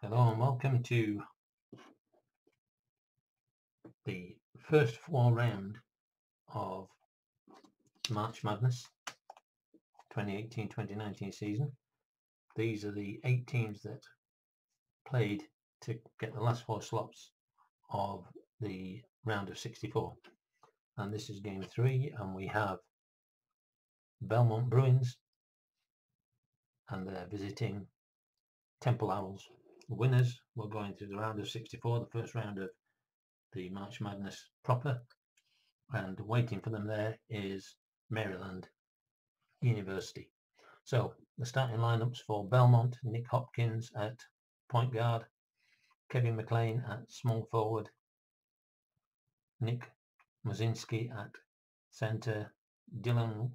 Hello and welcome to the first 4 round of March Madness 2018-2019 season. These are the 8 teams that played to get the last 4 slots of the round of 64. And this is game 3, and we have Belmont Bruins, and they're visiting Temple Owls. The winners will go into the round of 64, the first round of the March Madness proper, and waiting for them there is Maryland University. So the starting lineups for Belmont: Nick Hopkins at point guard, Kevin McLean at small forward, Nick Mozinski at center, Dylan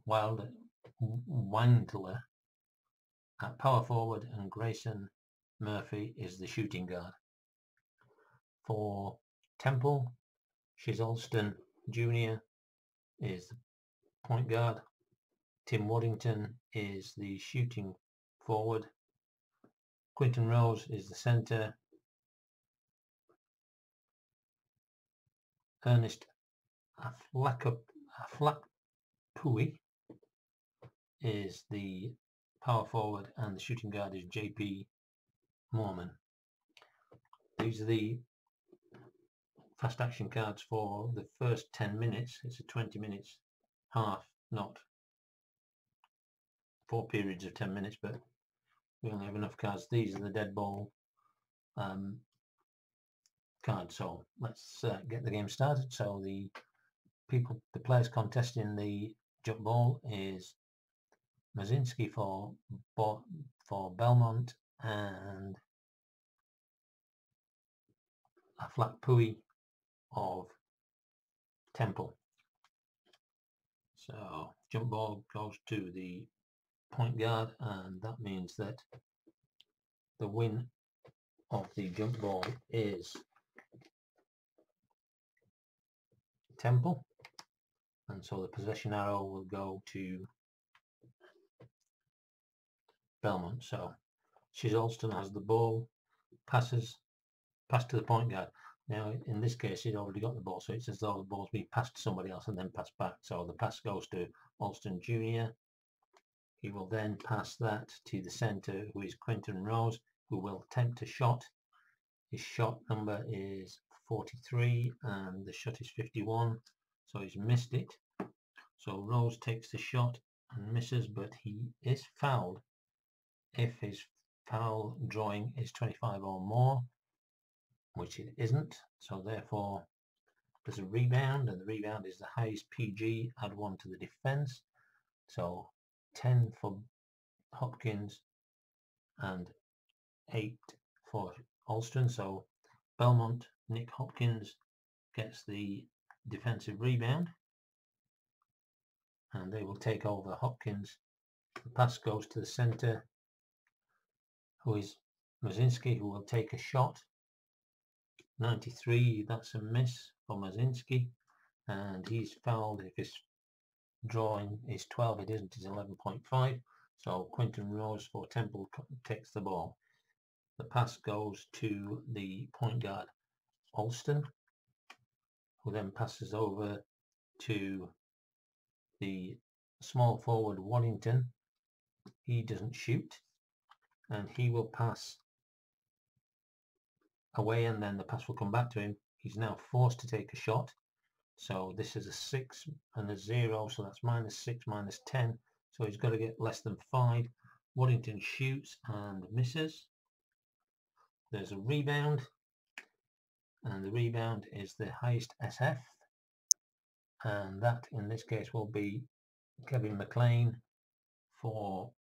Windler at power forward, and Grayson Murphy is the shooting guard. For Temple, Shiz Alston Jr. is the point guard, Tim Waddington is the shooting forward, Quinton Rose is the center, Ernest Aflakpui is the power forward, and the shooting guard is JP Mormon. These are the fast action cards for the first 10 minutes. It's a 20 minutes half, not 4 periods of 10 minutes, but we only have enough cards. These are the dead ball cards. So let's get the game started. So the players contesting the jump ball is Mozinski for Belmont and Aflakpui of Temple. So jump ball goes to the point guard, and that means that the win of the jump ball is Temple, and so the possession arrow will go to Belmont. So Shiz Alston has the ball, pass to the point guard. Now in this case he's already got the ball, so it's as though the ball's being passed to somebody else and then passed back. So the pass goes to Alston Jr. He will then pass that to the center, who is Quinton Rose, who will attempt a shot. His shot number is 43 and the shot is 51, so he's missed it. So Rose takes the shot and misses, but he is fouled if his foul drawing is 25 or more, which it isn't. So therefore there's a rebound, and the rebound is the highest PG. Add 1 to the defense, so 10 for Hopkins and 8 for Alston. So Belmont, Nick Hopkins gets the defensive rebound, and they will take over. Hopkins, the pass goes to the center, who is Mozinski, who will take a shot. 93, that's a miss for Mozinski, and he's fouled if his drawing is 12. It isn't, it's 11.5. So Quinton Rose for Temple takes the ball. The pass goes to the point guard Alston, who then passes over to the small forward Waddington. He doesn't shoot, and he will pass away, and then the pass will come back to him. He's now forced to take a shot. So this is a 6 and a 0, so that's -6, -10. So he's got to get less than 5. Waddington shoots and misses. There's a rebound, and the rebound is the highest SF, and that in this case will be Kevin McLean for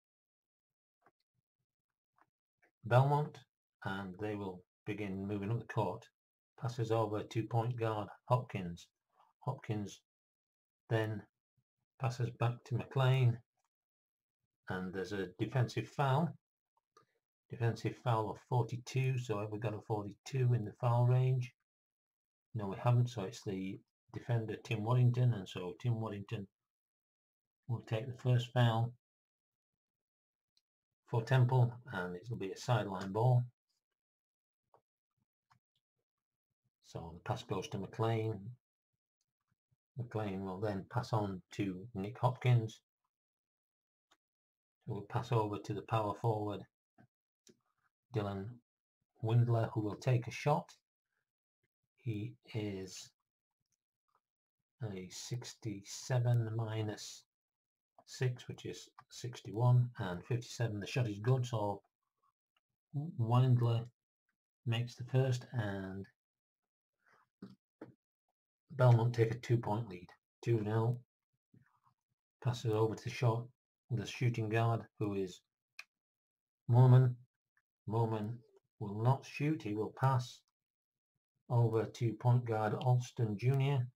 Belmont, and they will begin moving up the court. Passes over to point guard Hopkins. Hopkins then passes back to McLean, and there's a defensive foul. Defensive foul of 42, so have we got a 42 in the foul range? No, we haven't, so it's the defender Tim Waddington, and so Tim Waddington will take the first foul for Temple, and it will be a sideline ball. So the pass goes to McLean. McLean will then pass on to Nick Hopkins, who will pass over to the power forward Dylan Windler, who will take a shot. He is a 67 minus 6, which is 61, and 57. The shot is good, so Windler makes the first, and Belmont take a 2-point lead. 2-0. Passes over to the shooting guard, who is Mormon. Mormon will not shoot, he will pass over to point guard Alston Jr.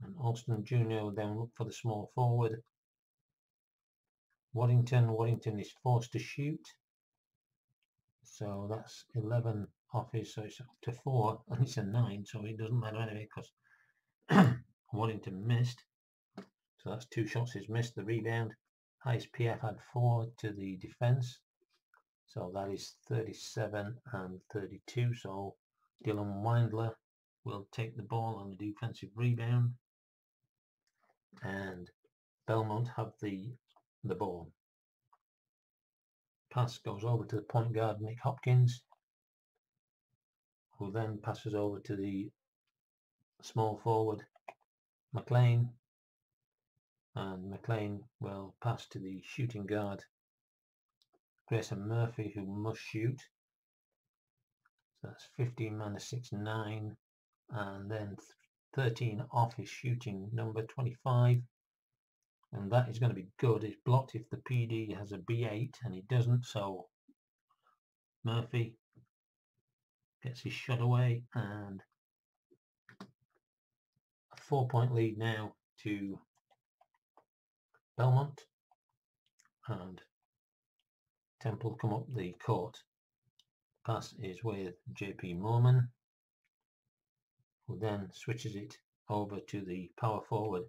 And Alston Jr. will then look for the small forward Waddington. Waddington is forced to shoot, so that's 11 off his, so it's up to 4, and it's a 9, so it doesn't matter anyway because Waddington missed. So that's 2 shots he's missed. The rebound, highest PF had 4 to the defense, so that is 37 and 32. So Dylan Windler will take the ball on the defensive rebound, and Belmont have the ball. Pass goes over to the point guard Nick Hopkins, who then passes over to the small forward McLean, and McLean will pass to the shooting guard Grayson Murphy, who must shoot. So that's 15 minus 6, 9, and then 13 off his shooting number 25, and that is going to be good. It's blocked if the PD has a B8, and he doesn't, so Murphy gets his shot away, and a 4-point lead now to Belmont, and Temple come up the court. Pass is with JP Mormon, who then switches it over to the power forward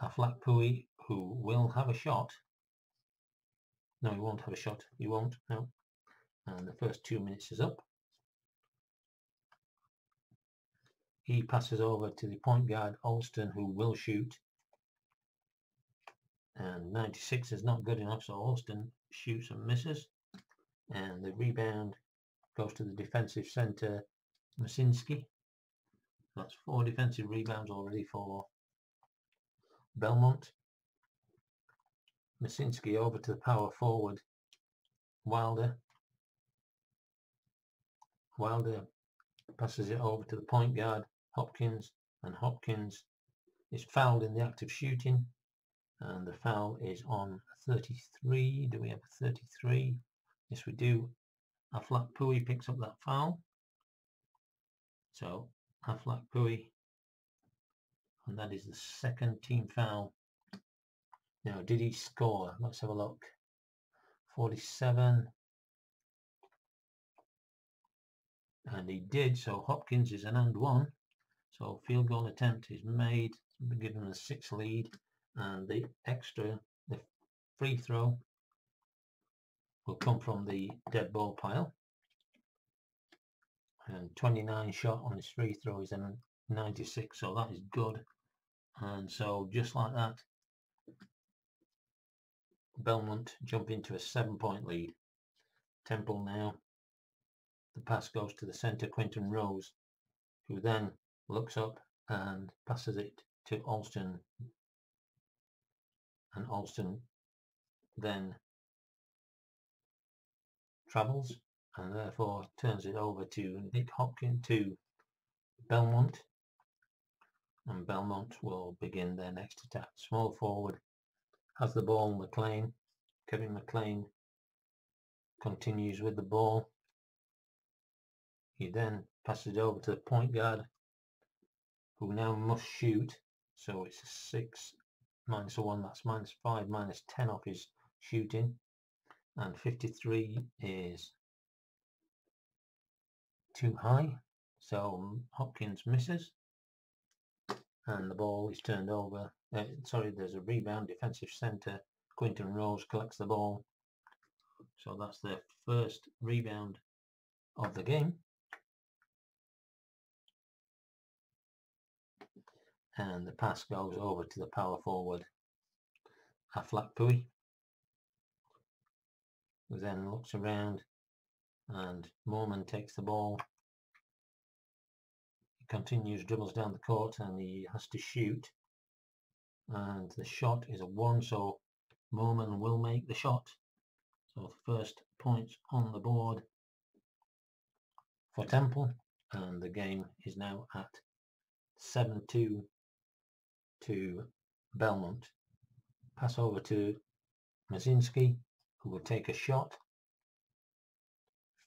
Aflaq Pui, who will have a shot. No, he won't have a shot. He won't. No. And the first 2 minutes is up. He passes over to the point guard Alston, who will shoot. And 96 is not good enough, so Alston shoots and misses. And the rebound goes to the defensive center Masinski. That's 4 defensive rebounds already for Belmont. Masinski over to the power forward Wilder. Wilder passes it over to the point guard Hopkins, and Hopkins is fouled in the act of shooting, and the foul is on 33. Do we have a 33? Yes, we do. Aflaq Pui picks up that foul. So Aflaq Pui, and that is the second team foul. Now, did he score? Let's have a look. 47. And he did, so Hopkins is an and 1. So field goal attempt is made, given the 6 lead, and the free throw will come from the dead ball pile. And 29 shot on his free throw is a 96, so that is good. And so just like that, Belmont jump into a 7-point lead. Temple now. The pass goes to the centre, Quinton Rose, who then looks up and passes it to Alston. And Alston then travels and therefore turns it over to Nick Hopkins, to Belmont. And Belmont will begin their next attack. Small forward has the ball, McLean. Kevin McLean continues with the ball. He then passes it over to the point guard, who now must shoot. So it's a 6 minus a 1, that's minus 5, minus 10 off his shooting. And 53 is too high, so Hopkins misses. And the ball is turned over. There's a rebound. Defensive centre Quinton Rose collects the ball. So that's their first rebound of the game. and the pass goes over to the power forward Aflakpui, who then looks around, and Mormon takes the ball. He continues, dribbles down the court, and he has to shoot, and the shot is a 1, so Mormon will make the shot. So the first points on the board for Temple, and the game is now at 7-2 to Belmont. Pass over to Mazinski, who will take a shot.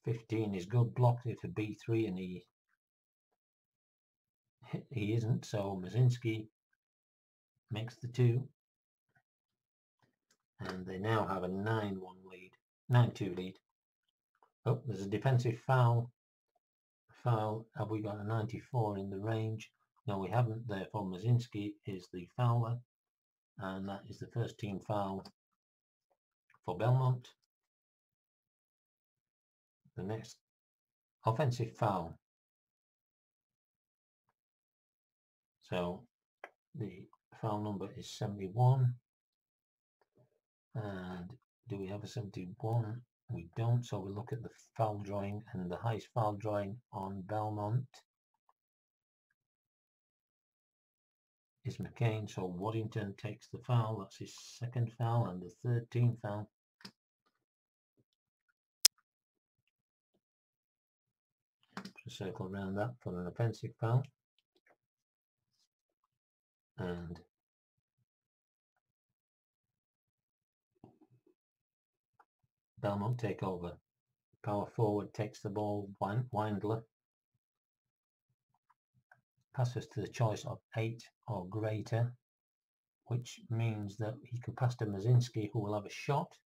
15 is good, blocked it for B3, and he isn't, so Mazinski makes the 2, and they now have a 9-1 lead, 9-2 lead. Oh, there's a defensive foul. Have we got a 94 in the range? No, we haven't. Therefore, Mazinski is the fouler, and that is the first team foul for Belmont. The next offensive foul. So the foul number is 71. And do we have a 71? We don't, so we look at the foul drawing, and the highest foul drawing on Belmont is McCain, so Waddington takes the foul. That's his second foul and the third team foul. Put a circle around that for an offensive foul. And Belmont take over. Power forward takes the ball, Windler. Passes to the choice of 8 or greater, which means that he can pass to Mazinski, who will have a shot.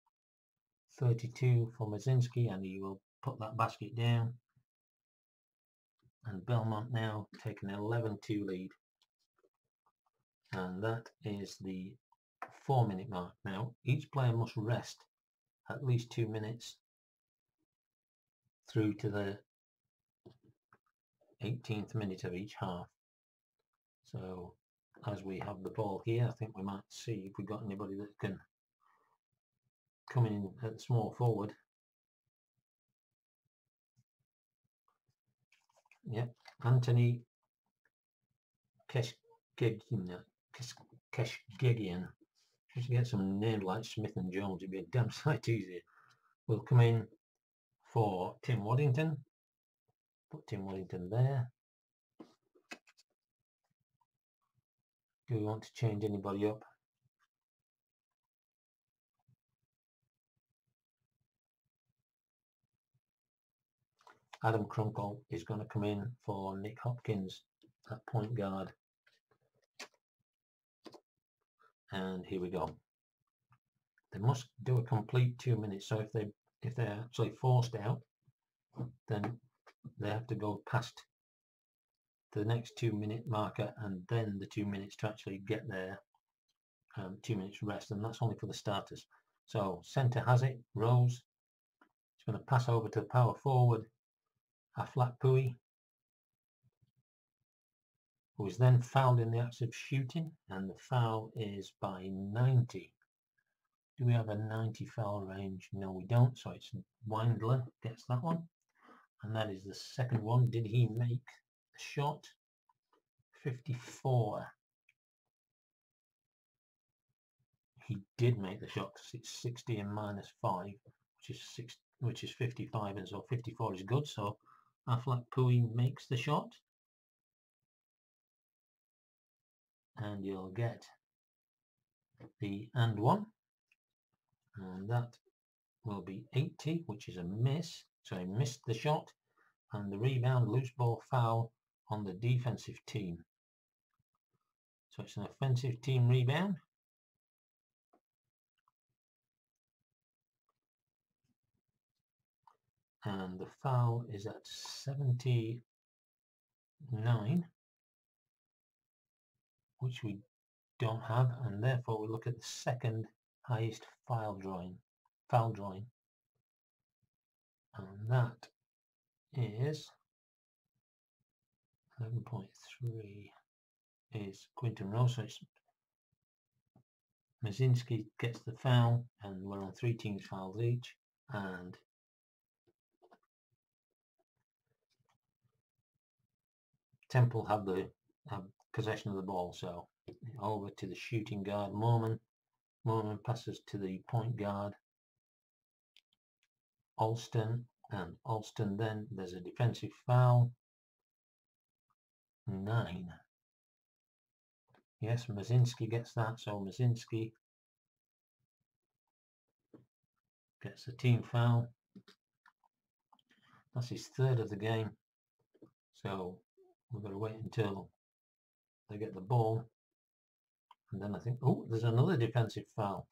32 for Mazinski, and he will put that basket down. And Belmont now take an 11-2 lead. And that is the 4-minute mark. Now, each player must rest at least 2 minutes through to the 18th minute of each half. So, as we have the ball here, I think we might see if we've got anybody that can come in at the small forward. Yep, Anthony Keshgigian. Just to get some names like Smith and Jones, it'd be a damn sight easier. We'll come in for Tim Waddington. Put Tim Waddington there. Do we want to change anybody up? Adam Crunkle is going to come in for Nick Hopkins at point guard. And here we go. They must do a complete 2 minutes. So if they're actually forced out, then they have to go past the next 2 minute marker, and then the 2 minutes to actually get their 2 minutes rest, and that's only for the starters. So centre has it, Rose. He's going to pass over to the power forward, Aflakpui, who is then fouled in the act of shooting, and the foul is by 90. Do we have a 90 foul range? No, we don't, so it's Windler gets that one, and that is the second one. Did he make the shot? 54. He did make the shot because it's 60 and minus 5, which is 55, and so 54 is good. So Aflakpui makes the shot, and you'll get the and one, and that will be 80, which is a miss. So he missed the shot, and the rebound, loose ball foul on the defensive team. So it's an offensive team rebound. And the foul is at 79, which we don't have, and therefore we look at the second highest foul drawing, and that is 11.3. is Quinton Rose, so it's Mazinski gets the foul, and we're on 3 teams fouls each, and Temple have possession of the ball, so over to the shooting guard, Mormon passes to the point guard, Alston, and Alston then, there's a defensive foul, 9. Yes, Mazinski gets that, so Mazinski gets a team foul. That's his 3rd of the game, so we've got to wait until they get the ball, and then I think, oh, there's another defensive foul.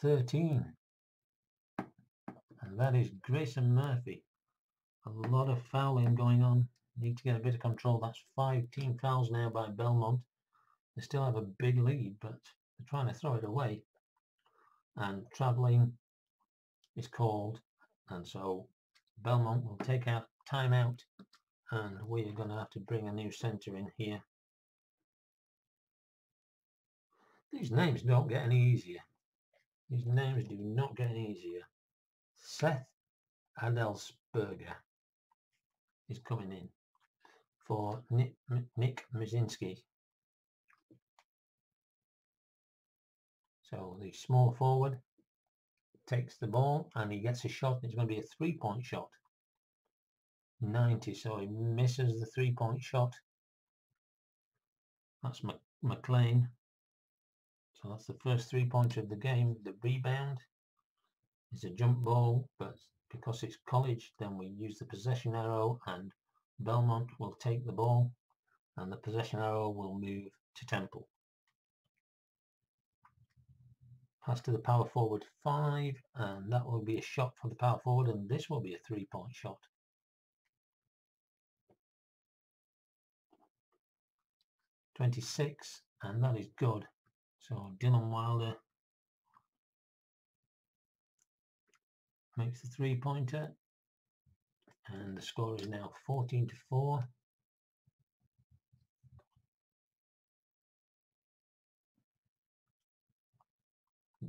13, and that is Grayson Murphy. A lot of fouling going on. Need to get a bit of control. That's 5 team fouls now by Belmont. They still have a big lead, but they're trying to throw it away. And travelling is called, and so Belmont will take out timeout, and we are going to have to bring a new centre in here. These names don't get any easier. These names do not get any easier. Seth Adelsberger is coming in for Nick Mazinski. So the small forward takes the ball and he gets a shot. It's going to be a 3-point shot. 90, so he misses the 3-point shot. That's McLean. So that's the first 3-pointer of the game. The rebound is a jump ball, but because it's college, then we use the possession arrow, and Belmont will take the ball, and the possession arrow will move to Temple. Pass to the power forward 5, and that will be a shot for the power forward, and this will be a 3-point shot. .26, and that is good. So Dylan Wilder makes the 3-pointer, and the score is now 14-4.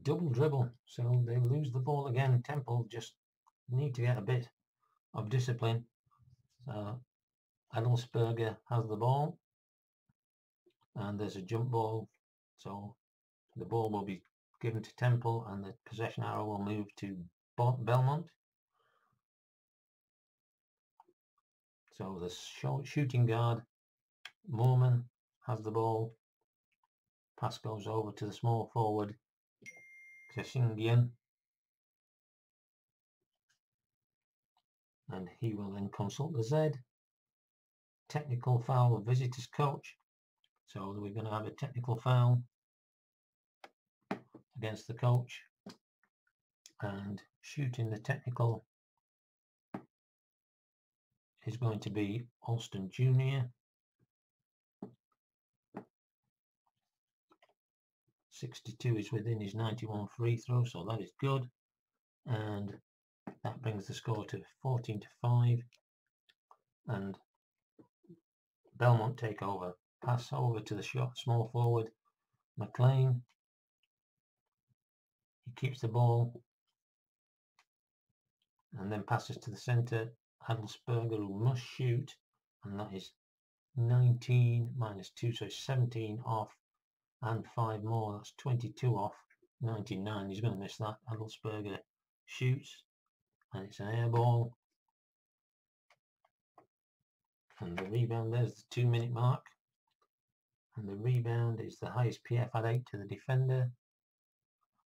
Double dribble, so they lose the ball again. Temple just need to get a bit of discipline. So Adelsberger has the ball, and there's a jump ball, so the ball will be given to Temple, and the possession arrow will move to Belmont. So the shooting guard, Mormon, has the ball. Pass goes over to the small forward, Kshingian, and he will then consult the Z. Technical foul, visitors coach. So we're going to have a technical foul against the coach, and shooting the technical is going to be Alston Jr. 62 is within his 91 free throw, so that is good, and that brings the score to 14-5, and Belmont take over. Pass over to the small forward, McLean. He keeps the ball and then passes to the centre, Adelsberger, who must shoot, and that is 19 minus 2, so 17 off, and 5 more, that's 22 off, 99. He's going to miss that. Adelsberger shoots, and it's an air ball, and the rebound, there's the 2-minute mark, and the rebound is the highest PF at 8 to the defender.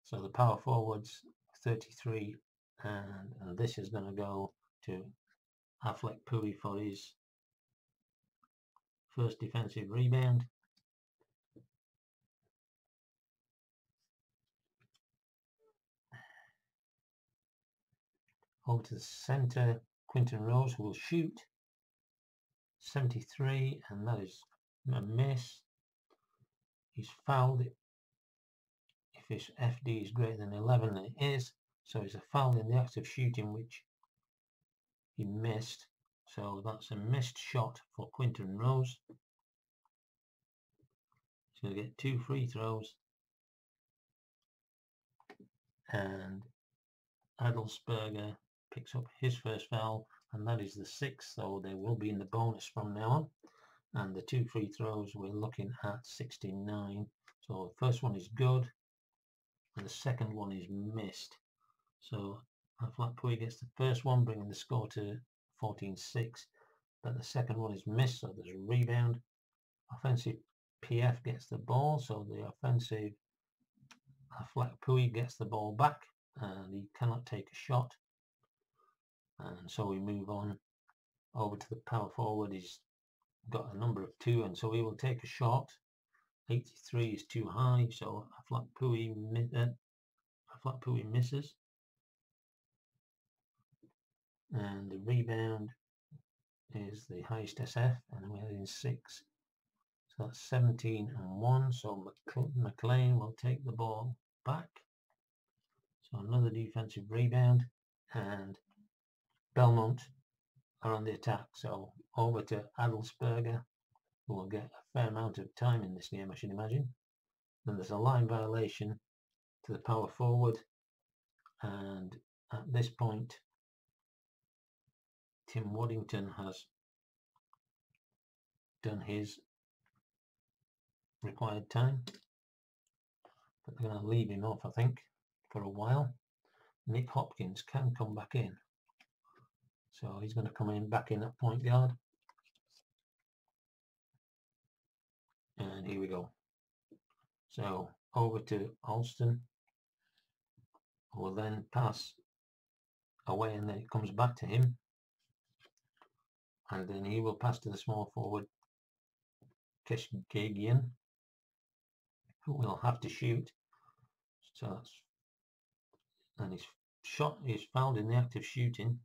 So the power forwards 33, and this is going to go to Affleck Pui for his first defensive rebound. Over to the centre, Quinton Rose, who will shoot. 73, and that is a miss. He's fouled it. If his FD is greater than 11, and it is, so it's a foul in the act of shooting, which he missed. So that's a missed shot for Quinton Rose. He's going to get 2 free throws. And Adelsberger picks up his first foul, and that is the 6th, so they will be in the bonus from now on. And the 2 free throws, we're looking at 69. So the first one is good, and the second one is missed. So Flatpui gets the first one, bringing the score to 14-6, but the second one is missed, so there's a rebound. Offensive PF gets the ball, so the offensive Flatpui gets the ball back, and he cannot take a shot. And so we move on over to the power forward. He's got a number of 2, and so he will take a shot. 83 is too high, so Flatpui misses. And the rebound is the highest SF, and we're in 6. So that's 17-1. So McLean will take the ball back. So another defensive rebound, and Belmont are on the attack. So over to Adelsberger, who will get a fair amount of time in this game, I should imagine. Then there's a line violation to the power forward, and at this point Tim Waddington has done his required time, but they're going to leave him off, I think, for a while. Nick Hopkins can come back in, so he's going to come in back in at point guard, and here we go. So over to Alston, who will then pass away, and then it comes back to him, and then he will pass to the small forward Keshgagian, who will have to shoot. So that's, and his shot is fouled in the act of shooting.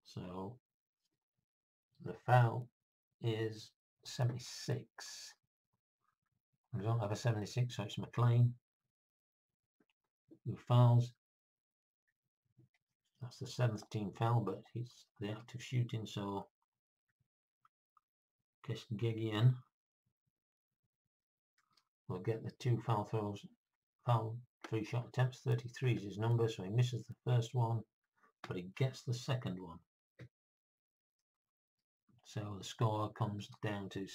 So the foul is 76. We don't have a 76, so it's McLean who fouls. That's the 7th team foul, but it's the act of shooting, so Keshgagian will get the 2 foul throws, foul 3 shot attempts. 33 is his number, so he misses the first one, but he gets the second one. So the score comes down to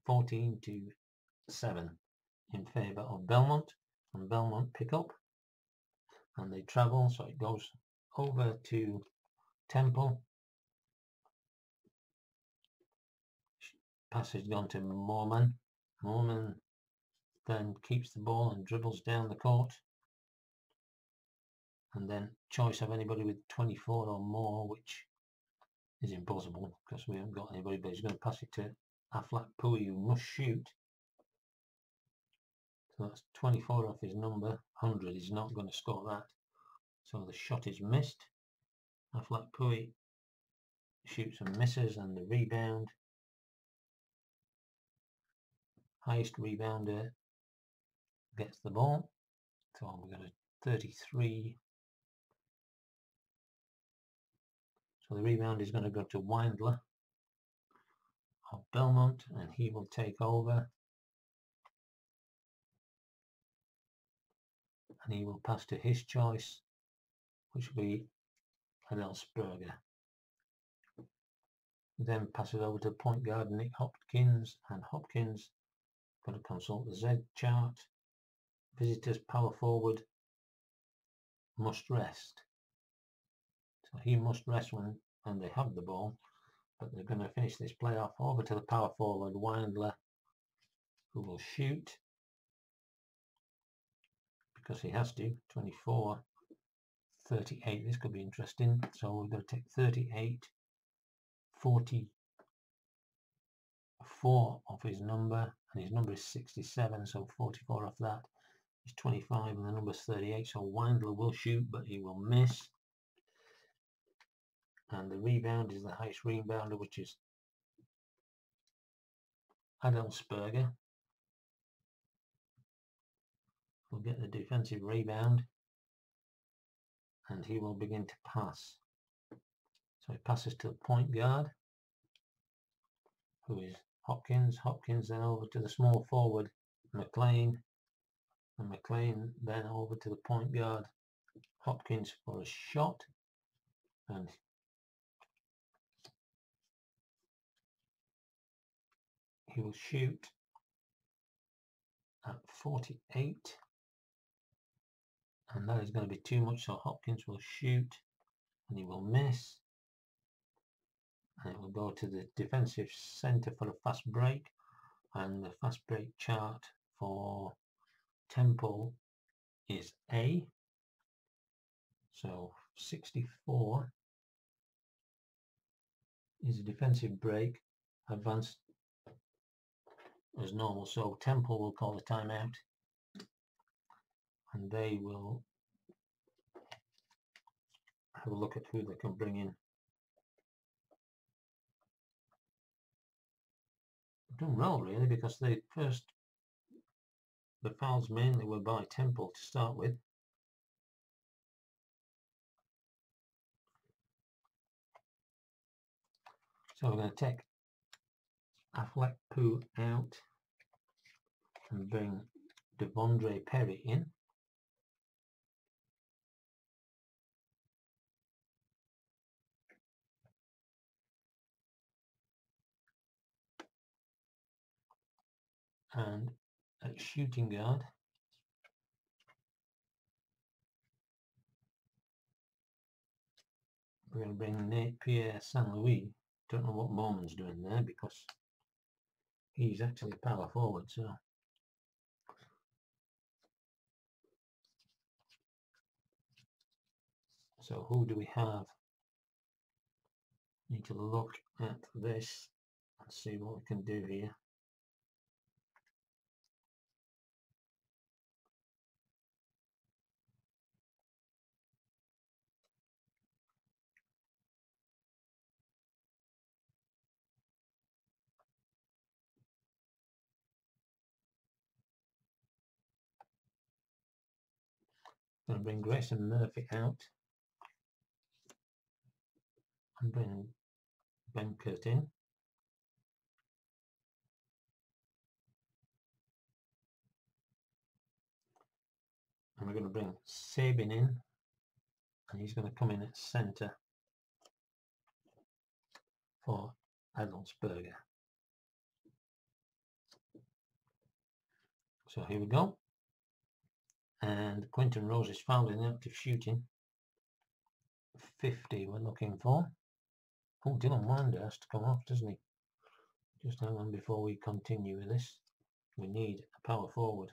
14-7 in favour of Belmont, and Belmont pick up, and they travel, so it goes over to Temple. Pass has gone to Moorman. Moorman then keeps the ball and dribbles down the court, and then choice of anybody with 24 or more, which is impossible because we haven't got anybody, but he's going to pass it to Aflaq Pui, who must shoot. So that's 24 off his number. 100, he's not going to score that, so the shot is missed. Aflaq Pui shoots and misses, and the rebound, highest rebounder gets the ball. So we've got a 33. So the rebound is going to go to Windler of Belmont, and he will take over, and he will pass to his choice, which will be Adelsberger. Then pass it over to point guard Nick Hopkins, and Hopkins got to consult the Z chart. Visitors power forward must rest. So he must rest when they have the ball, but they're going to finish this playoff over to the power forward Windler, who will shoot because he has to. 24, 38, this could be interesting. So we're going to take 38, 44 off his number, and his number is 67, so 44 off that is 25, and the number is 38. So Windler will shoot, but he will miss. And the rebound is the highest rebounder, which is Adelsberger. Will get the defensive rebound, and he will begin to pass. So he passes to the point guard, who is Hopkins. Hopkins then over to the small forward, McLean. And McLean then over to the point guard, Hopkins, for a shot. And he will shoot at 48. And that is going to be too much, so Hopkins will shoot and he will miss. And it will go to the defensive centre for a fast break. And the fast break chart for Temple is A. So 64 is a defensive break, advanced as normal. So Temple will call a timeout and they will have a look at who they can bring in. Done well really, because the fouls mainly were by Temple to start with. So we're going to take Aflekpu out and bring Devondre Perry in. And at shooting guard, we're going to bring Nate Pierre St. Louis. Don't know what Bowman's doing there because he's actually power forward. So who do we have? Need to look at this and see what we can do here. I'm going to bring Grayson Murphy out and bring Ben Kurt in. And we're going to bring Sabin in, and he's going to come in at centre for Adelsberger. So here we go. And Quinton Rose is fouled in the act of shooting. 50 we're looking for. Oh, Dylan Winder has to come off, doesn't he? Just hang on before we continue with this. We need a power forward.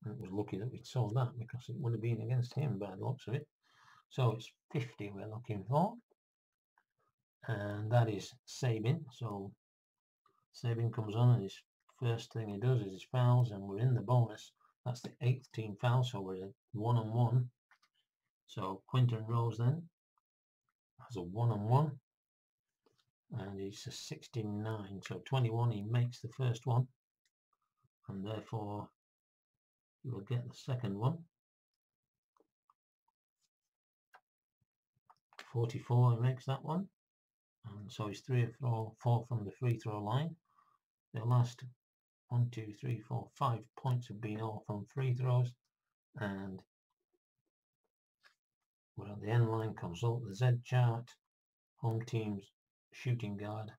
And it was lucky that we saw that because it would have been against him by the looks of it. So it's 50 we're looking for. And that is Sabin. So Sabin comes on and his first thing he does is his fouls, and we're in the bonus. That's the 8th team foul, so we're at 1-on-1. So Quinton Rose then has a 1-on-1. And he's a 69, so 21 he makes the first one, and therefore he will get the second one. 44 he makes that one, and so he's 3 of 4 from the free throw line. The last 1, 2, 3, 4, 5 points have been all from free throws, and we're at the end line. Consult the Z chart. Home team's shooting guard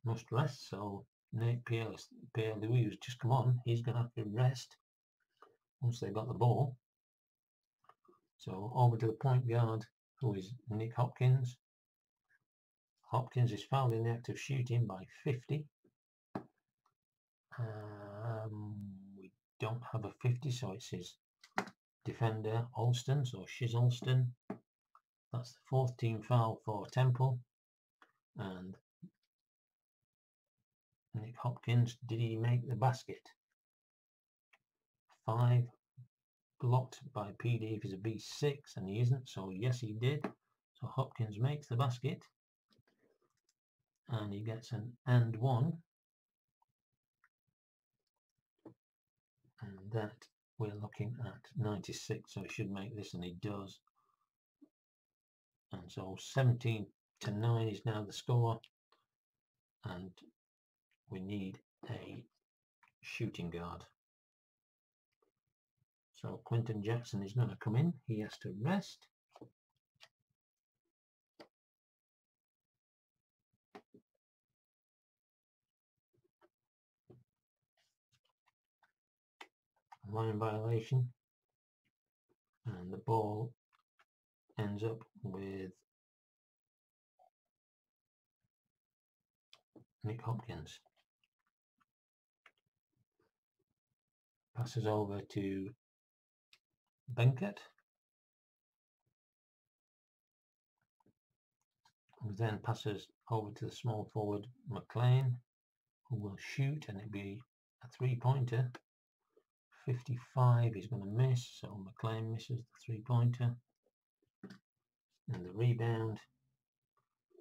must rest, so Nate Pierre Louis, who's just come on, he's going to have to rest once they've got the ball. So over to the point guard, who is Nick Hopkins. Hopkins is fouled in the act of shooting by 50. We don't have a 50, so it's his defender Alston, so Shiz Alston. That's the 4th team foul for Temple. And Nick Hopkins, did he make the basket? 5 blocked by PD if he's a B6, and he isn't, so yes he did. So Hopkins makes the basket, and he gets an and 1, and that we're looking at 96, so he should make this, and he does. And so 17 to 9 is now the score, and we need a shooting guard. So Quinton Jackson is going to come in. He has to rest. Line violation, and the ball ends up with Nick Hopkins. Passes over to Benkert, who then passes over to the small forward McLean, who will shoot, and it'll be a three-pointer. 55 is going to miss, so McLean misses the three-pointer. And the rebound,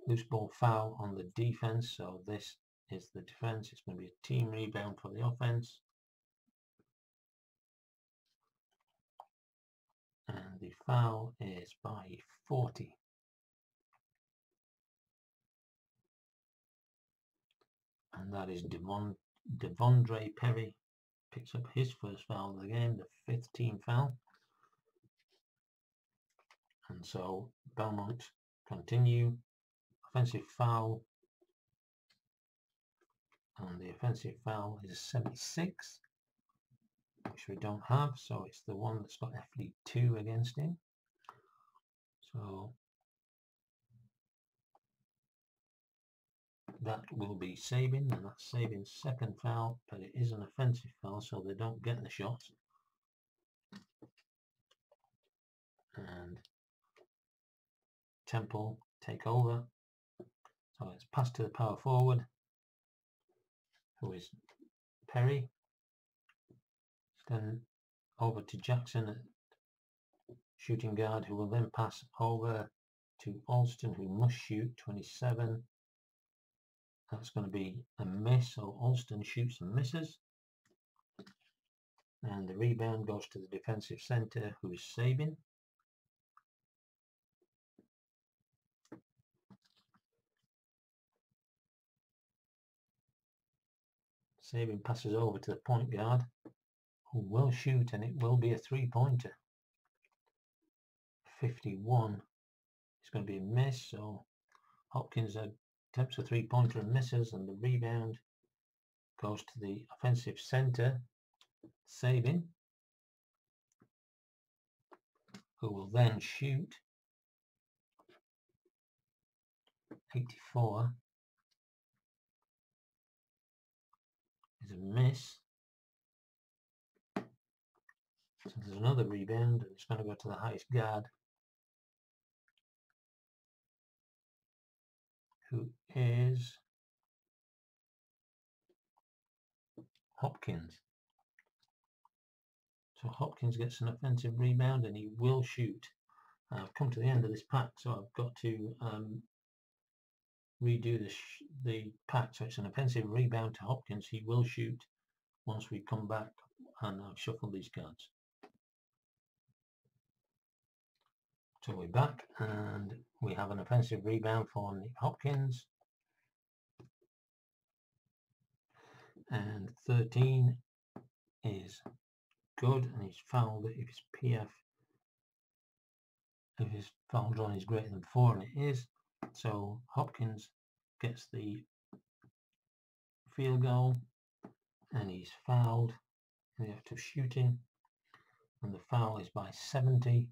loose ball foul on the defense, so this is the defense. It's going to be a team rebound for the offense. And the foul is by 40. And that is Devondre Perry picks up his first foul of the game, the 5th team foul. And so Belmont continue. Offensive foul, and the offensive foul is 76, which we don't have, so it's the one that's got FD2 against him. So that will be Sabin, and that's Sabin's second foul, but it is an offensive foul, so they don't get the shot. And Temple take over. So it's passed to the power forward, who is Perry. Then over to Jackson at shooting guard, who will then pass over to Alston, who must shoot 27. That's going to be a miss, so Alston shoots and misses. And the rebound goes to the defensive centre, who is Sabin. Sabin passes over to the point guard, who will shoot, and it will be a three-pointer. 51 is going to be a miss, so Hopkins attempts a three-pointer and misses, and the rebound goes to the offensive centre, Sabin, who will then shoot. 84 is a miss. So there's another rebound, and it's going to go to the highest guard, who is Hopkins. So Hopkins gets an offensive rebound, and he will shoot. I've come to the end of this pack, so I've got to redo the pack. So it's an offensive rebound to Hopkins. He will shoot once we come back and I've shuffled these cards. So we're back, and we have an offensive rebound for Nick Hopkins. And 13 is good, and he's fouled if his PF, if his foul drawn is greater than 4, and it is. So Hopkins gets the field goal, and he's fouled in the act of shooting, and the foul is by 70.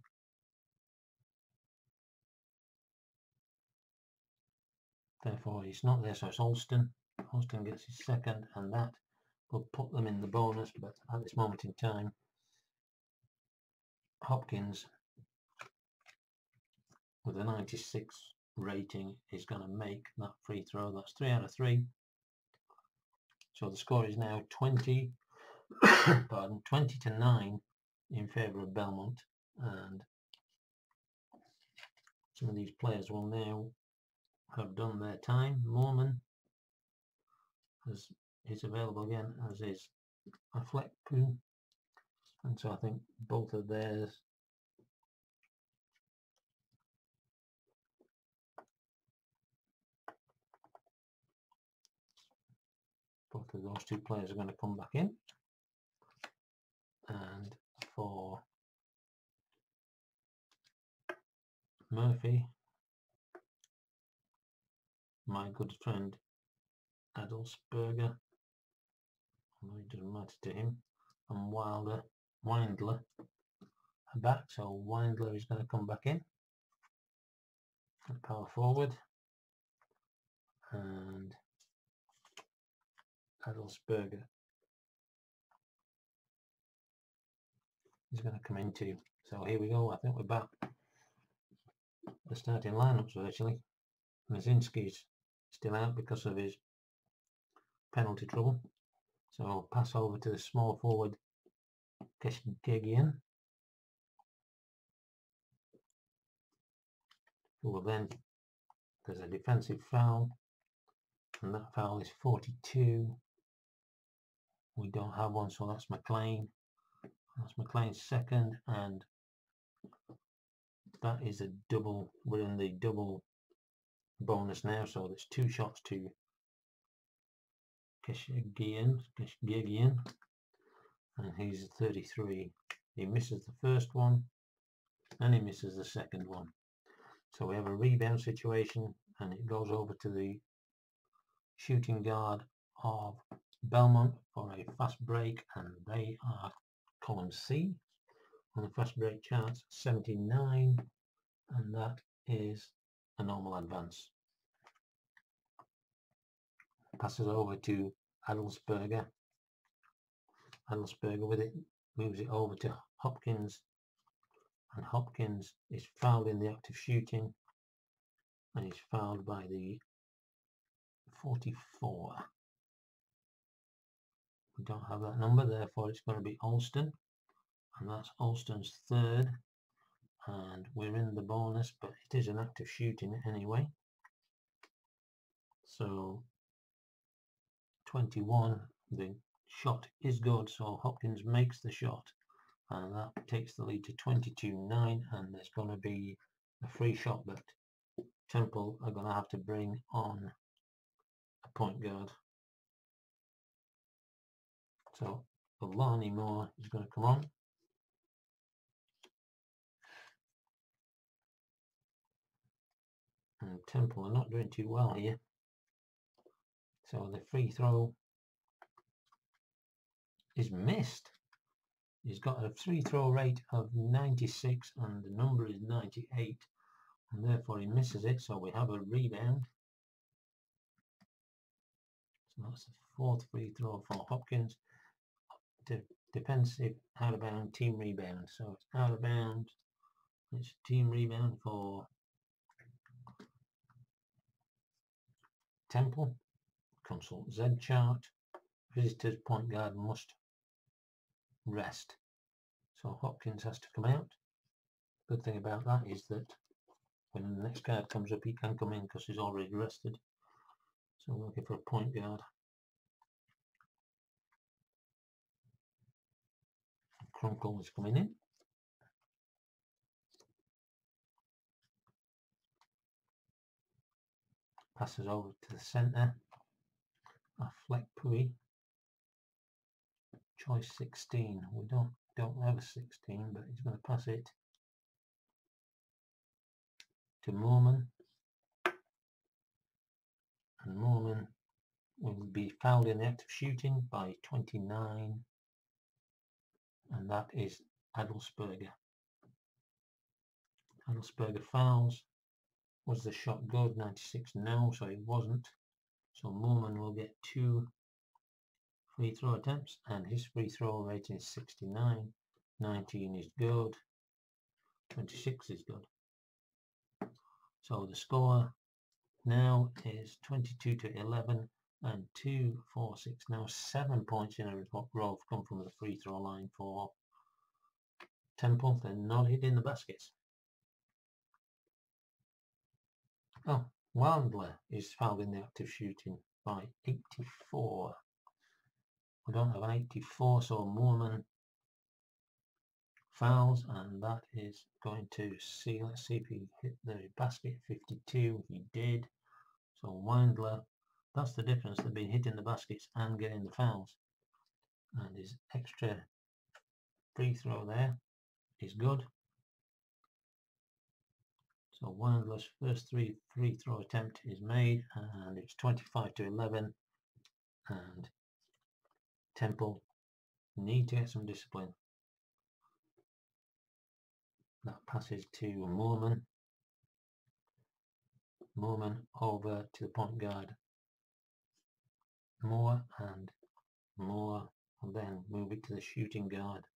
Therefore he's not there, so it's Alston. Alston gets his second, and that will put them in the bonus, but at this moment in time Hopkins with a 96 rating is going to make that free throw. That's 3 out of 3. So the score is now 20 to 9 in favour of Belmont, and some of these players will now have done their time. Moorman is available again, as is Aflekpu. And so I think both of theirs both of those two players are going to come back in. And for Murphy, my good friend Adelsberger, although it doesn't matter to him, and Windler are back, so Windler is going to come back in at power forward, and Adelsberger is going to come in too. So here we go, I think we're back. The starting lineups virtually. Mazinski's still out because of his penalty trouble. So I'll pass over to the small forward Keshgegian, who will then, there's a defensive foul, and that foul is 42. We don't have one, so that's McLean. That's McLean's second, and that is a double. We're in the double bonus now, so there's 2 shots to Keshgegian, and he's 33. He misses the first one, and he misses the second one. So we have a rebound situation, and it goes over to the shooting guard of Belmont for a fast break, and they are column C on the fast break charts, 79, and that is a normal advance. Passes over to Adelsberger. Adelsberger with it moves it over to Hopkins, and Hopkins is fouled in the act of shooting, and he's fouled by the 44. We don't have that number, therefore it's going to be Alston, and that's Alston's third, and we're in the bonus, but it is an act of shooting anyway. So 21, the shot is good, so Hopkins makes the shot, and that takes the lead to 22-9, and there's going to be a free shot that Temple are going to have to bring on a point guard. So Alani Moore is going to come on. And Temple are not doing too well here. So the free throw is missed. He's got a free throw rate of 96 and the number is 98, and therefore he misses it, so we have a rebound. So that's the 4th free throw for Hopkins. Defensive out of bound team rebound, so it's out of bounds. It's team rebound for Temple. Consult Z chart. Visitors point guard must rest, so Hopkins has to come out. Good thing about that is that when the next card comes up, he can come in because he's already rested. So we're looking for a point guard. Crunkle is coming in. Passes over to the centre. Fleck Pui. Choice 16. We don't have a 16, but he's going to pass it to Moorman. And Moorman will be fouled in the act of shooting by 29. And that is Adelsberger. Adelsberger fouls. Was the shot good? 96 no, so it wasn't. So Moorman will get 2 free throw attempts, and his free throw rating is 69. 19 is good. 26 is good. So the score now is 22-11, and 2, 4, 6, now 7 points in a row have come from the free throw line for Temple. They're not hitting the baskets. Oh, Wandler is fouled in the act of shooting by 84. We don't have an 84, so Moorman fouls, and that is going to see. Let's see if he hit the basket. 52. He did. So Windler, that's the difference. They've been hitting the baskets and getting the fouls. And his extra free throw there is good. So Windler's first free throw attempt is made, and it's 25-11. And Temple need to get some discipline. That passes to Moorman. Moorman over to the point guard. Moore, and then move it to the shooting guard.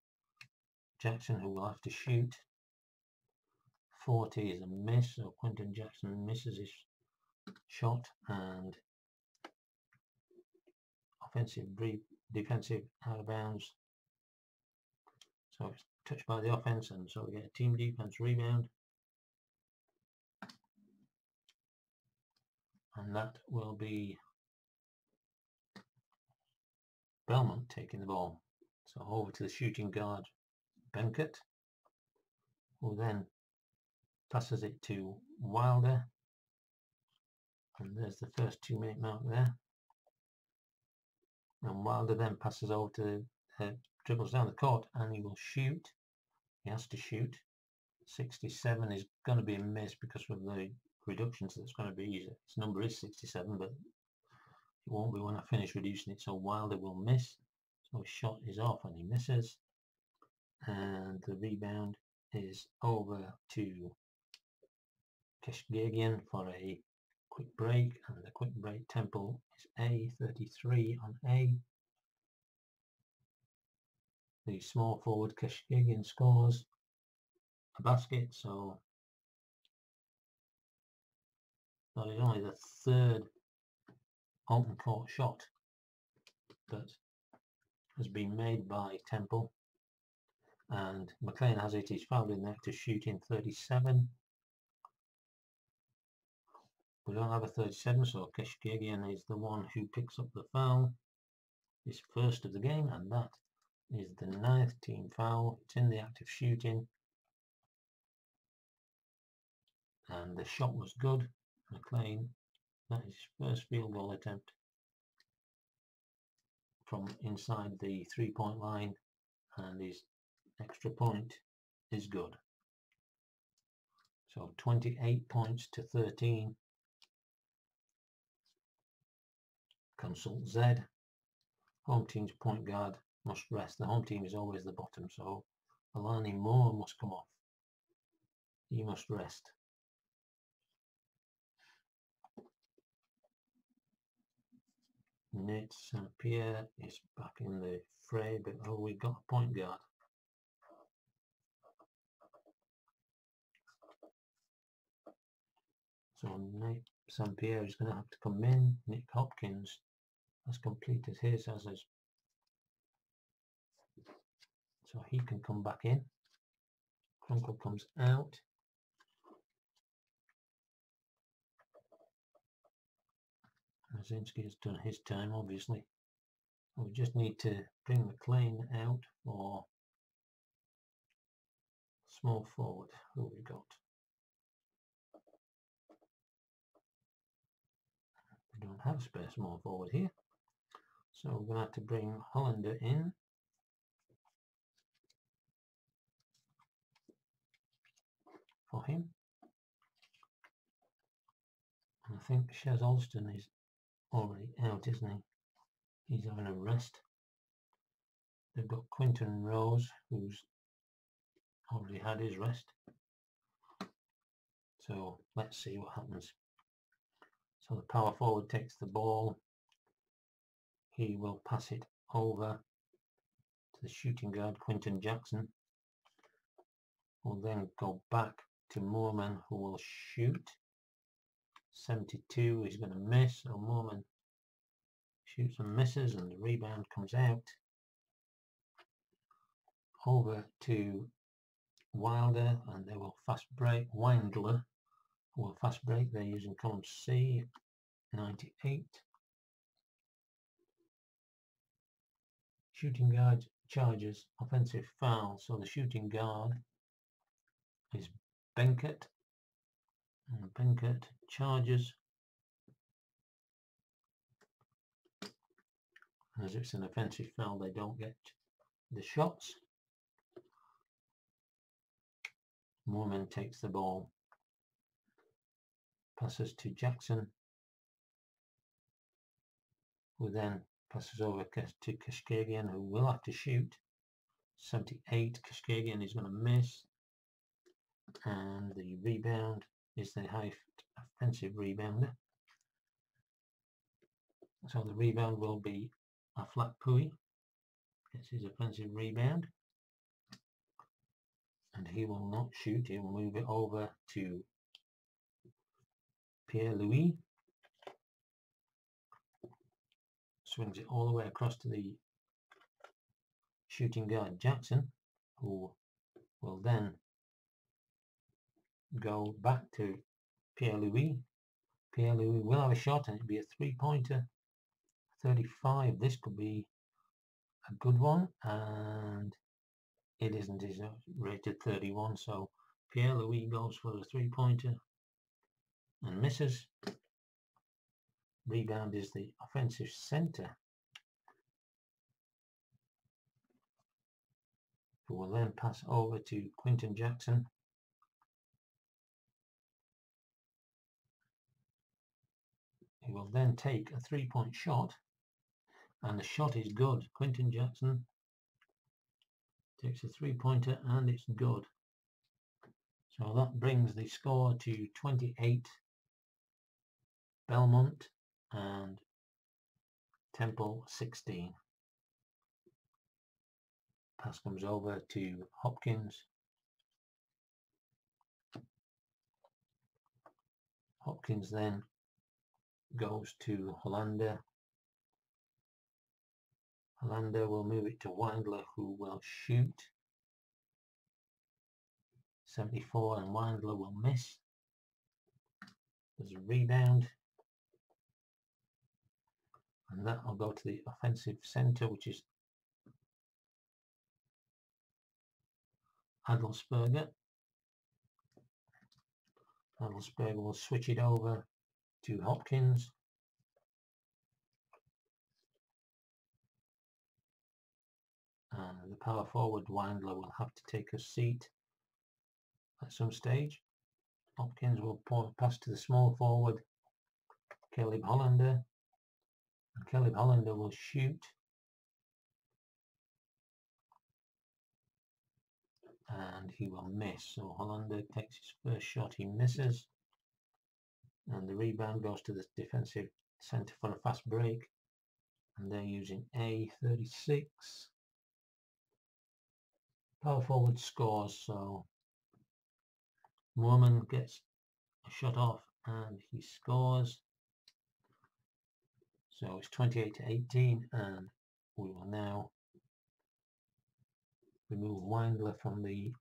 Jackson, who will have to shoot. 40 is a miss, so Quentin Jackson misses his shot, and defensive out of bounds. So it's touched by the offense, and so we get a team defense rebound. And that will be Belmont taking the ball. So over to the shooting guard, Benkert, who then passes it to Wilder. And there's the first 2-minute mark there. And Wilder then passes over to dribbles down the court, and he will shoot. He has to shoot. 67 is going to be a miss because of the reductions. That's going to be easy. His number is 67, but it won't be when I finish reducing it. So Wilder will miss. So his shot is off and he misses. And the rebound is over to Keshgagian for a quick break, and the quick break tempo is A, 33 on A. The small forward Keshgagian scores a basket, so that is only the third open court shot that has been made by Temple, and McLean has it. He's fouled in there to shoot in 37. We don't have a 37, so Keshgagian is the one who picks up the foul. His first of the game, and that is the 9th team foul. It's in the act of shooting, and the shot was good. McLean, that is his first field goal attempt from inside the 3-point line, and his extra point is good. So 28 points to 13. Consult Z. Home team's point guard must rest. The home team is always the bottom, so Alani Moore must come off. He must rest. Nate St. Pierre is back in the fray, but oh, we've got a point guard. So Nate St. Pierre is going to have to come in. Nick Hopkins has completed his, as is, so he can come back in. Crunkle comes out. Mazinski has done his time, obviously. We just need to bring McLean out for small forward. Who have we got? We don't have a spare small forward here. So we're going to have to bring Hollander in. For him. And I think Shez Alston is already out, isn't he? He's having a rest. They've got Quinton Rose, who's already had his rest. So let's see what happens. So the power forward takes the ball. He will pass it over to the shooting guard, Quinton Jackson. Will then go back to Moorman, who will shoot. 72, he's going to miss. So Moorman shoots and misses, and the rebound comes out. Over to Wilder, and they will fast break. Windler will fast break. They're using column C, 98. Shooting guard charges, offensive foul. So the shooting guard is Benkert, and Benkert charges. As it's an offensive foul, they don't get the shots. Moorman takes the ball, passes to Jackson, who then passes over to Kashkagian, who will have to shoot. 78, Kashkagian is going to miss, and the rebound is the high offensive rebounder. So the rebound will be a flat Pui. Gets his offensive rebound, and he will not shoot. He will move it over to Pierre-Louis. Swings it all the way across to the shooting guard Jackson, who will then go back to Pierre-Louis. Pierre-Louis will have a shot, and it'll be a three-pointer. 35. This could be a good one, and it isn't. It's rated 31. So Pierre-Louis goes for a three-pointer and misses. Rebound is the offensive center, who will then pass over to Quinton Jackson. He will then take a three-point shot, and the shot is good. Quinton Jackson takes a three-pointer, and it's good. So that brings the score to 28 Belmont and Temple 16. Pass comes over to Hopkins. Hopkins then goes to Hollander. Hollander will move it to Wandler, who will shoot. 74, and Wandler will miss. There's a rebound, and that will go to the offensive center, which is Adelsberger. Adelsberger will switch it over to Hopkins. And the power forward Wandler will have to take a seat at some stage. Hopkins will pass to the small forward Caleb Hollander, and Caleb Hollander will shoot, and he will miss. So Hollander takes his first shot, he misses, and the rebound goes to the defensive center for a fast break, and they're using A36. Power forward scores, so Moorman gets a shot off and he scores. So it's 28-18, and we will now remove Wangler from the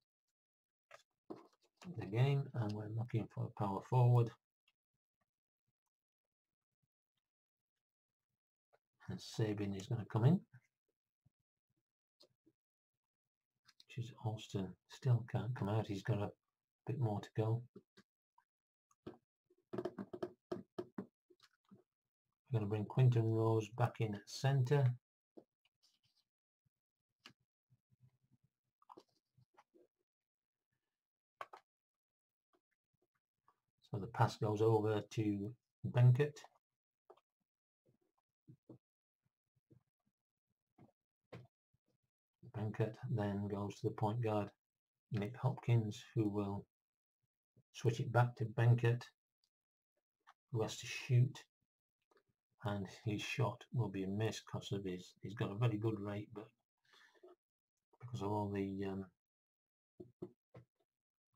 game, and we're looking for a power forward. And Sabin is going to come in, which is Alston. Still can't come out. He's got a bit more to go. We're going to bring Quinton Rose back in at centre. So the pass goes over to Benkert. Benkert then goes to the point guard Nick Hopkins, who will switch it back to Benkert, who has to shoot, and his shot will be a miss because of he's got a very good rate, but because of all the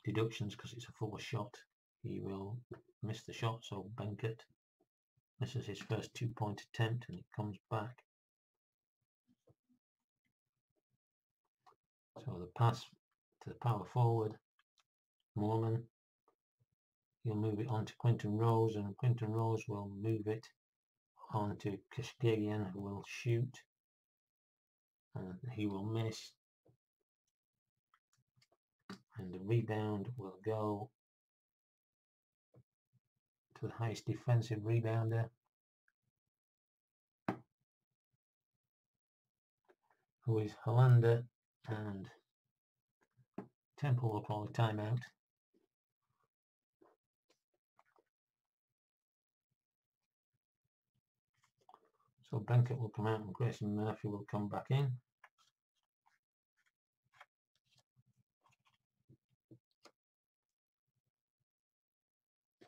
deductions, because it's a full shot, he will miss the shot. So Benkert misses his first 2-point attempt, and it comes back. So the pass to the power forward Moorman, he'll move it on to Quinton Rose, and Quinton Rose will move it on to Kashkagian, who will shoot, and he will miss, and the rebound will go to the highest defensive rebounder, who is Hollander, and Temple will call a timeout. So Benkert will come out and Grayson Murphy will come back in.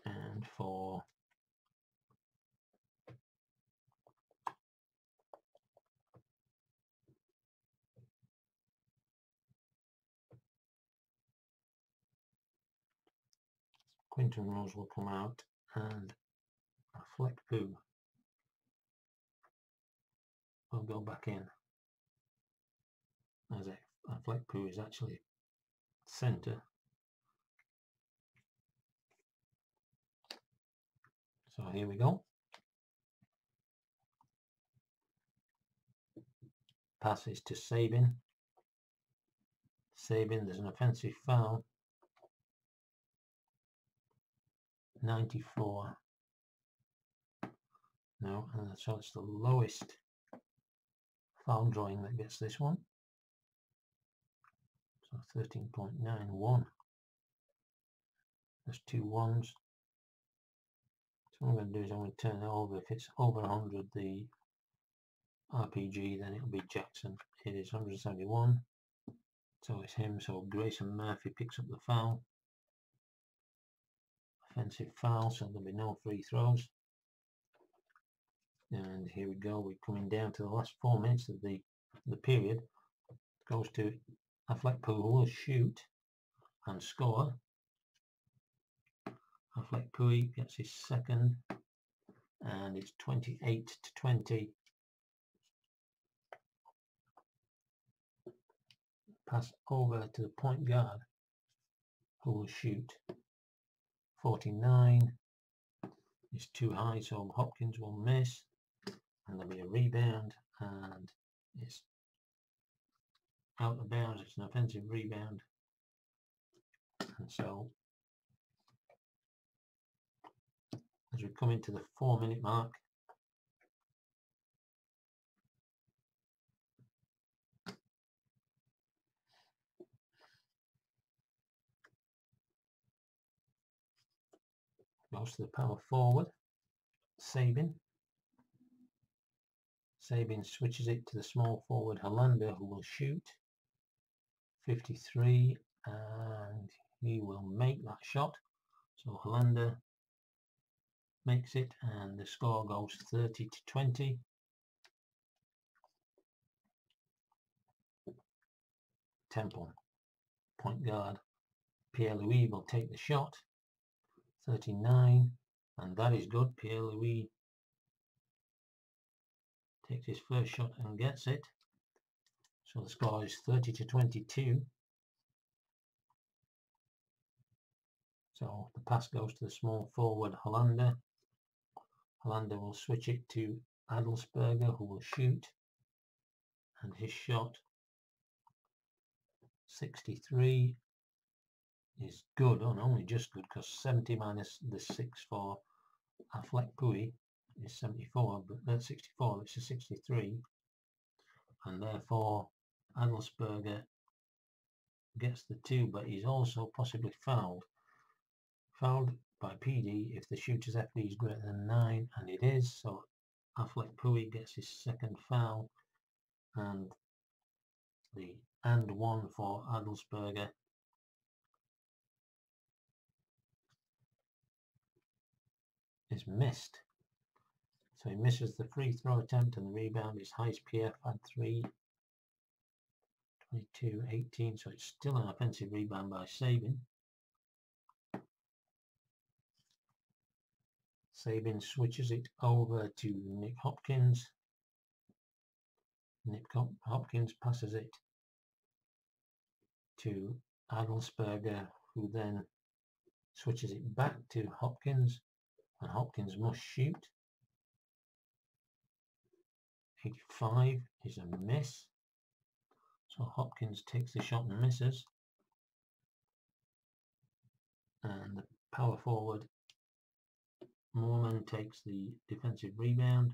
And for Quinton Rose will come out, and Fleckpoo will go back in, as Fleckpoo is actually centre. So here we go. Passes to Sabin. Sabin, there's an offensive foul. 94. No, so it's the lowest foul drawing that gets this one. So 13.91. There's 2 ones. So what I'm going to do is I'm going to turn it over. If it's over 100, the RPG, then it'll be Jackson. It is 171. So it's him. So Grayson Murphy picks up the foul. Offensive foul, so there'll be no free throws. And here we go. We're coming down to the last 4 minutes of the period. It goes to Fleckpoo, who will shoot and score. Fleckpoo gets his second, and it's 28-20. Pass over to the point guard, who will shoot. 49 is too high, so Hopkins will miss, and there'll be a rebound, and it's out of bounds. It's an offensive rebound, and so as we come into the 4-minute mark, goes to the power forward, Sabin. Sabin switches it to the small forward, Hollander, who will shoot. 53, and he will make that shot. So Hollander makes it, and the score goes 30-20. Temple, point guard, Pierre-Louis will take the shot. 39, and that is good. Pierre-Louis takes his first shot and gets it. So the score is 30-22. So the pass goes to the small forward, Hollander. Hollander will switch it to Adelsberger, who will shoot, and his shot, 63, is good, and only just good, because 70 minus the 6 for Fleckpoo is 74, but that's 64, it's a 63, and therefore Adelsberger gets the 2, but he's also possibly fouled by PD if the shooter's FD is greater than 9, and it is, so Fleckpoo gets his second foul, and the and 1 for Adelsberger is missed. So he misses the free throw attempt, and the rebound is Heist PF had 3, 22-18, so it's still an offensive rebound by Sabin. Sabin switches it over to Nick Hopkins. Nick Hopkins passes it to Adelsberger, who then switches it back to Hopkins, and Hopkins must shoot. 85 is a miss. So Hopkins takes the shot and misses. And the power forward Moorman takes the defensive rebound.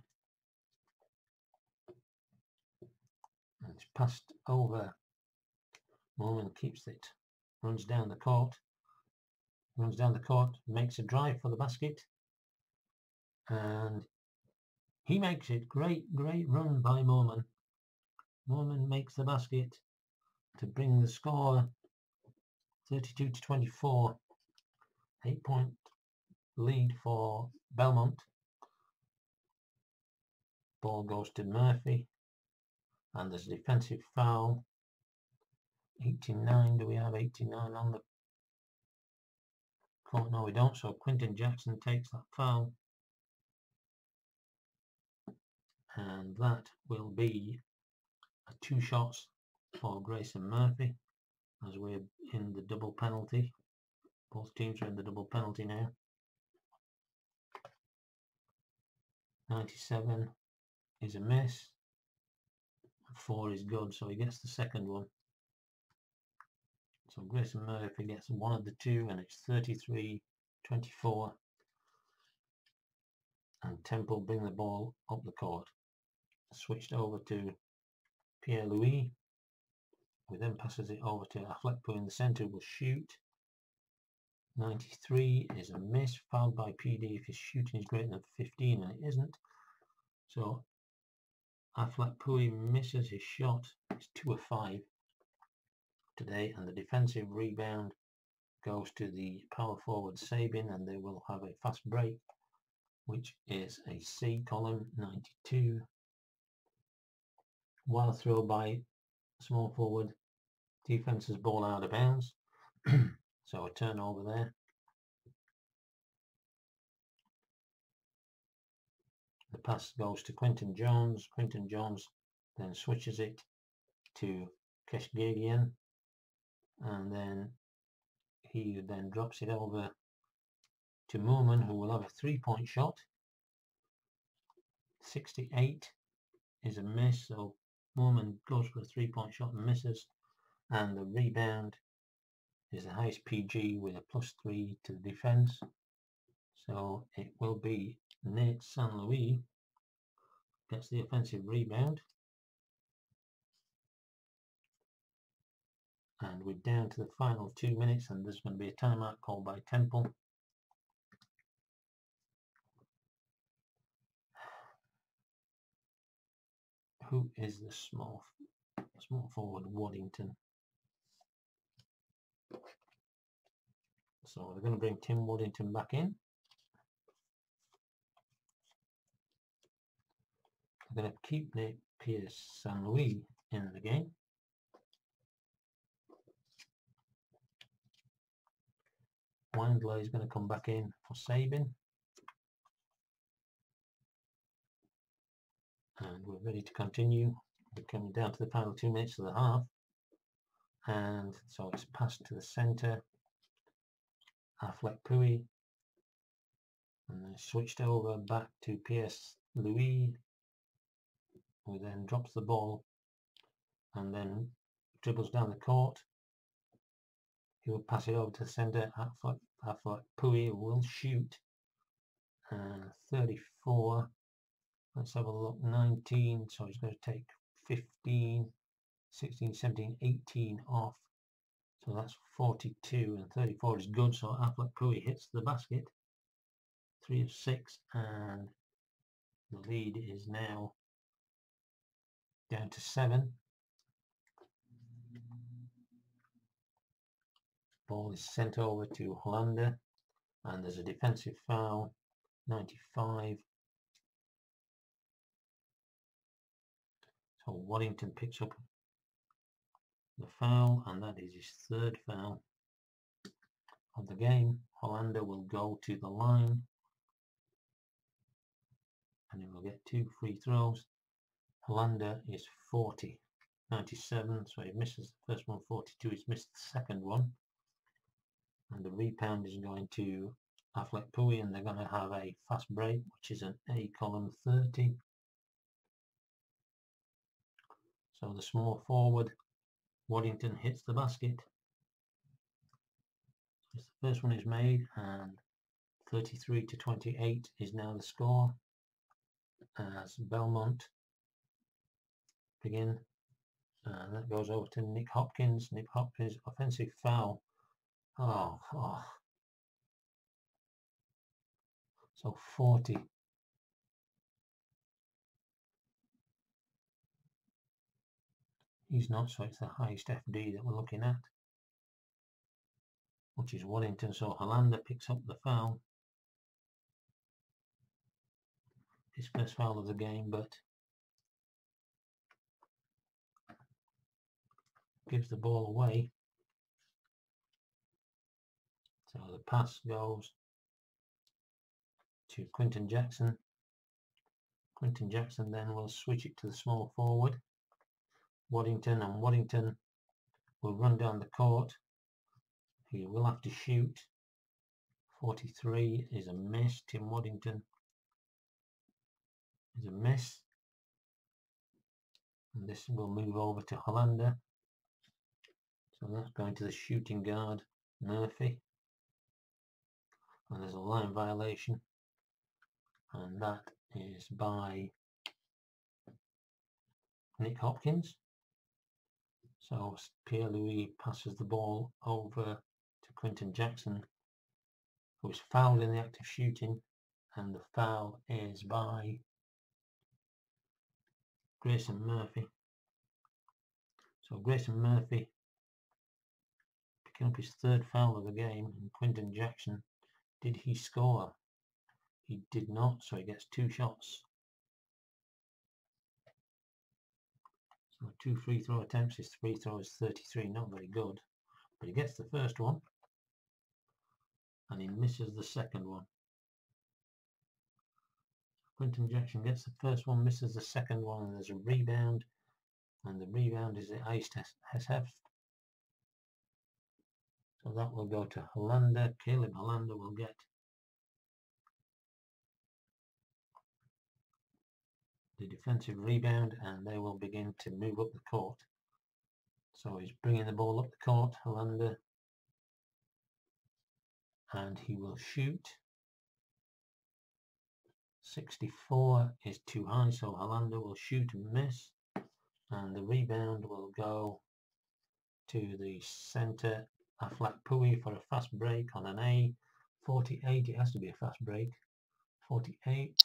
And it's passed over. Moorman keeps it. Runs down the court. Makes a drive for the basket. And he makes it. Great run by Moorman. Moorman makes the basket to bring the score 32-24. 8-point lead for Belmont. Ball goes to Murphy. And there's a defensive foul. 89. Do we have 89 on the court? No, we don't. So Quinton Jackson takes that foul. And that will be 2 shots for Grayson Murphy as we're in the double penalty. Both teams are in the double penalty now. 97 is a miss. 4 is good, so he gets the second one. So Grayson Murphy gets one of the 2, and it's 33-24. And Temple bring the ball up the court. Switched over to Pierre-Louis, who then passes it over to Aflekpo in the centre, will shoot. 93 is a miss, fouled by PD if his shooting is greater than 15, and it isn't. So Aflekpo misses his shot. It's 2 of 5 today, and the defensive rebound goes to the power forward Sabin, and they will have a fast break, which is a C column. 92. Wild throw by small forward. Defense's ball out of bounds. So a turnover there. The pass goes to Quinton Jones. Quinton Jones then switches it to Keshgadian, and then he then drops it over to Moorman, who will have a 3-point shot. 68 is a miss, so Moorman goes for a 3-point shot and misses, and the rebound is the highest PG with a +3 to the defense. So it will be Nate St. Louis gets the offensive rebound, and we're down to the final 2 minutes, and there's going to be a timeout called by Temple. Who is the small forward? Waddington. So we're going to bring Tim Waddington back in. We're going to keep Nate Pierce St. Louis in the game. Windler is going to come back in for Sabin. And we're ready to continue. We're coming down to the final 2 minutes of the half. And so it's passed to the centre. Aflekpo. And then switched over back to Pierce Louis, who then drops the ball and then dribbles down the court. He will pass it over to the centre. Aflekpo will shoot. 34. Let's have a look. 19. So he's going to take 15, 16, 17, 18 off. So that's 42, and 34 is good. So Aflekpo hits the basket. 3 of 6, and the lead is now down to 7. Ball is sent over to Hollander, and there's a defensive foul. 95. So Waddington picks up the foul, and that is his 3rd foul of the game. Hollander will go to the line, and he will get 2 free throws. Hollander is 40. 97, so he misses the first one. 42, he's missed the second one. And the rebound is going to Aflekpo, and they're going to have a fast break, which is an A column. 30. So the small forward Waddington hits the basket. The first one is made, and 33-28 is now the score as Belmont begin. And that goes over to Nick Hopkins. Nick Hopkins, offensive foul. Oh. So 40. He's not, so it's the highest FD that we're looking at, which is Waddington. So Hollander picks up the foul. His first foul of the game, but gives the ball away. So the pass goes to Quinton Jackson. Quinton Jackson then will switch it to the small forward, Waddington, and Waddington will run down the court. He will have to shoot. 43 is a miss. Tim Waddington is a miss. And this will move over to Hollander. So that's going to the shooting guard, Murphy. And there's a line violation. And that is by Nick Hopkins. So Pierre-Louis passes the ball over to Quinton Jackson, who was fouled in the act of shooting, and the foul is by Grayson Murphy. So Grayson Murphy picking up his third foul of the game, and Quinton Jackson, did he score? He did not, so he gets 2 shots. So 2 free throw attempts. His free throw is 33, not very good, but he gets the first one and he misses the second one. Quinton Jackson gets the first one, misses the second one, and there's a rebound, and the rebound is the iced Hesheft. So that will go to Hollander. Caleb Hollander will get the defensive rebound, and they will begin to move up the court. So he's bringing the ball up the court, Hollander, and he will shoot. 64 is too high, so Hollander will shoot and miss, and the rebound will go to the center, Aflaq Pui, for a fast break on an A. 48, it has to be a fast break. 48,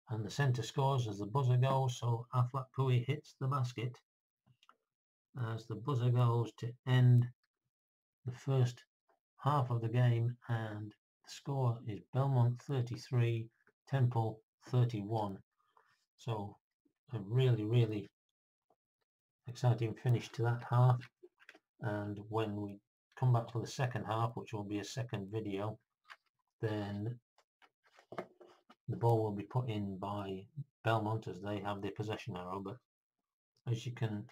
and the center scores as the buzzer goes, so Aflaq Pui hits the basket as the buzzer goes to end the first half of the game, and the score is Belmont 33, Temple 31. So a really exciting finish to that half. And when we come back to the second half, which will be a second video, then the ball will be put in by Belmont as they have the possession arrow. But as you can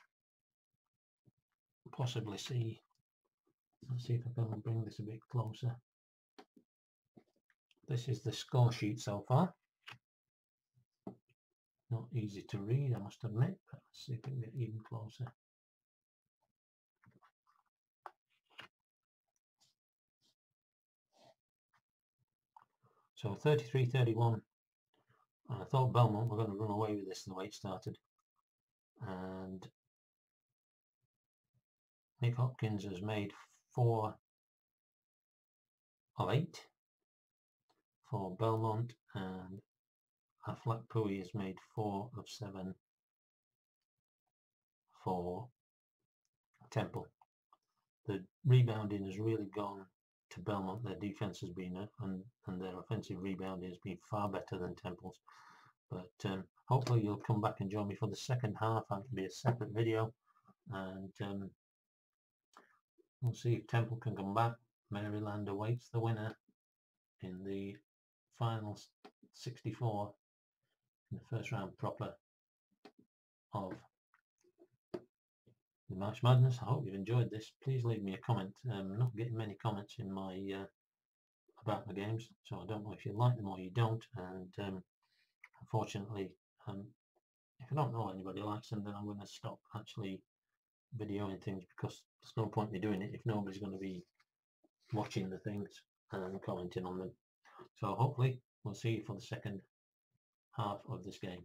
possibly see, let's see if I can bring this a bit closer. This is the score sheet so far. Not easy to read, I must admit, but let's see if we can get even closer. So 33-31. I thought Belmont were going to run away with this the way it started. And Nick Hopkins has made 4 of 8 for Belmont, and Aflaq Pui has made 4 of 7 for Temple. The rebounding has really gone to Belmont. Their defense has been and their offensive rebounding has been far better than Temple's. But hopefully you'll come back and join me for the second half. That'll be a separate video, and we'll see if Temple can come back. Maryland awaits the winner in the final 64 in the first round proper of the March Madness. I hope you've enjoyed this. Please leave me a comment. I'm not getting many comments in my about the games, so I don't know if you like them or you don't. And unfortunately, if I don't know anybody likes them, then I'm going to stop actually videoing things, because there's no point in doing it if nobody's going to be watching the things and commenting on them. So hopefully we'll see you for the second half of this game.